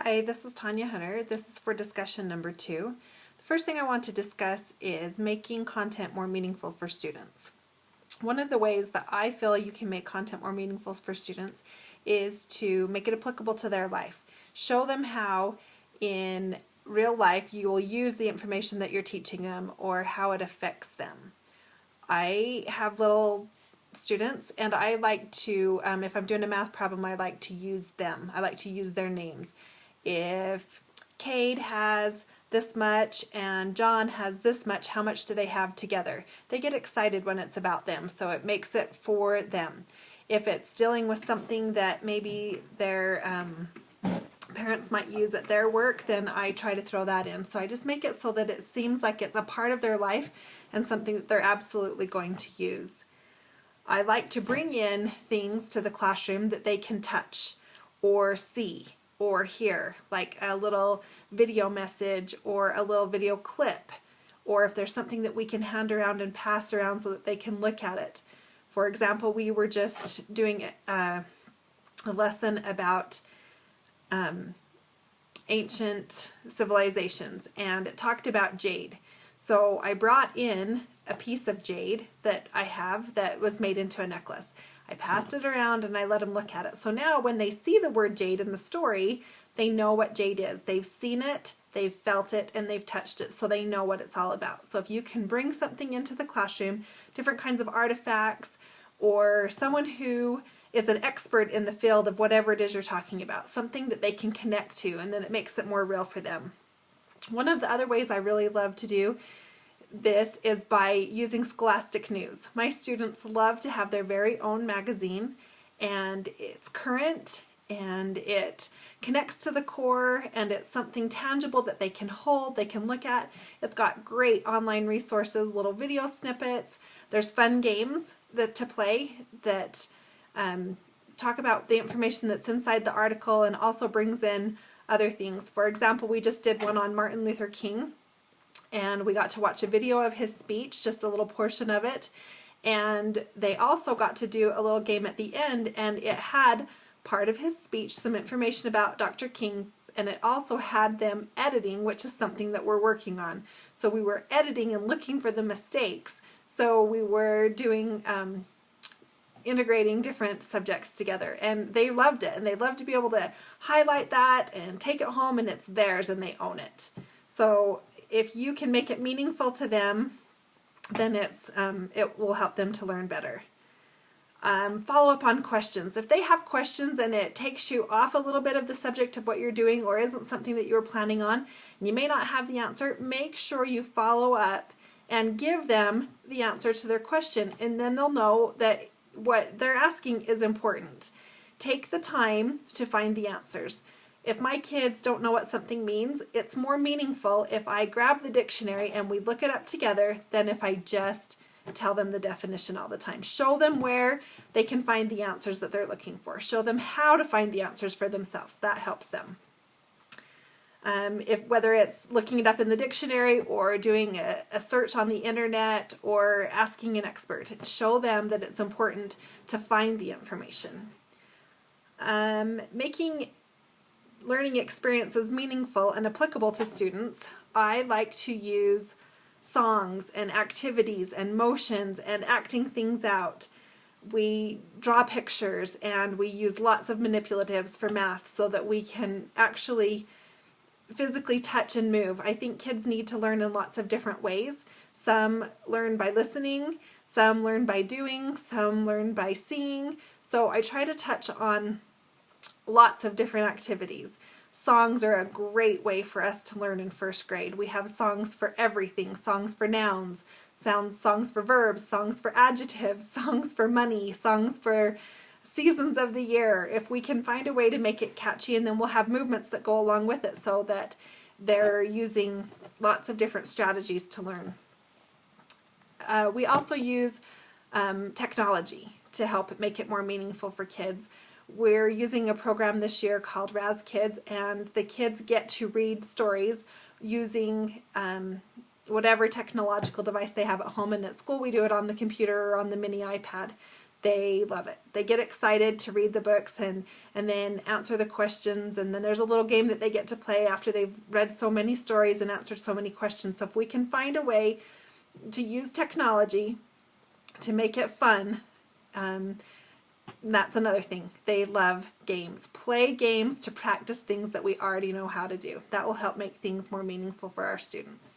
Hi, this is Tanya Hunter. This is for discussion number 2. The first thing I want to discuss is making content more meaningful for students. One of the ways that I feel you can make content more meaningful for students is to make it applicable to their life. Show them how in real life you will use the information that you're teaching them or how it affects them. I have little students and I like to, if I'm doing a math problem, I like to use them. I like to use their names. If Cade has this much and John has this much, how much do they have together? They get excited when it's about them, so it makes it for them. If it's dealing with something that maybe their parents might use at their work, then I try to throw that in. So I just make it so that it seems like it's a part of their life and something that they're absolutely going to use. I like to bring in things to the classroom that they can touch or see or hear, like a little video message or a little video clip, or if there's something that we can hand around and pass around so that they can look at it. For example, we were just doing a lesson about ancient civilizations, and it talked about jade. So I brought in a piece of jade that I have that was made into a necklace. I passed it around and I let them look at it. So now when they see the word jade in the story, they know what jade is. They've seen it, they've felt it, and they've touched it, so they know what it's all about. So if you can bring something into the classroom, different kinds of artifacts, or someone who is an expert in the field of whatever it is you're talking about, something that they can connect to, and then it makes it more real for them. One of the other ways I really love to do this is by using Scholastic News. My students love to have their very own magazine, and it's current and it connects to the core and it's something tangible that they can hold, they can look at. It's got great online resources, little video snippets. There's fun games to play that talk about the information that's inside the article and also brings in other things. For example, we just did one on Martin Luther King, and we got to watch a video of his speech, just a little portion of it, and they also got to do a little game at the end, and it had part of his speech, some information about Dr. King, and it also had them editing, which is something that we're working on. So we were editing and looking for the mistakes. So we were doing integrating different subjects together, and they loved it, and they love to be able to highlight that and take it home and it's theirs and they own it. So if you can make it meaningful to them, then it will help them to learn better. Follow up on questions. If they have questions and it takes you off a little bit of the subject of what you're doing or isn't something that you were planning on, and you may not have the answer, make sure you follow up and give them the answer to their question, and then they'll know that what they're asking is important. Take the time to find the answers. If my kids don't know what something means, it's more meaningful if I grab the dictionary and we look it up together than if I just tell them the definition all the time. Show them where they can find the answers that they're looking for. Show them how to find the answers for themselves. That helps them. Whether it's looking it up in the dictionary or doing a search on the internet or asking an expert, show them that it's important to find the information. Making learning experiences meaningful and applicable to students, I like to use songs and activities and motions and acting things out. We draw pictures and we use lots of manipulatives for math so that we can actually physically touch and move. I think kids need to learn in lots of different ways. Some learn by listening, some learn by doing, some learn by seeing. So I try to touch on lots of different activities. Songs are a great way for us to learn in first grade. We have songs for everything, songs for nouns, songs for verbs, songs for adjectives, songs for money, songs for seasons of the year. If we can find a way to make it catchy, and then we'll have movements that go along with it so that they're using lots of different strategies to learn. We also use technology to help make it more meaningful for kids. We're using a program this year called Raz Kids, and the kids get to read stories using whatever technological device they have at home, and at school we do it on the computer or on the mini iPad. they love it. They get excited to read the books and then answer the questions, and then there's a little game that they get to play after they've read so many stories and answered so many questions. So if we can find a way to use technology to make it fun, that's another thing. They love games. Play games to practice things that we already know how to do. That will help make things more meaningful for our students.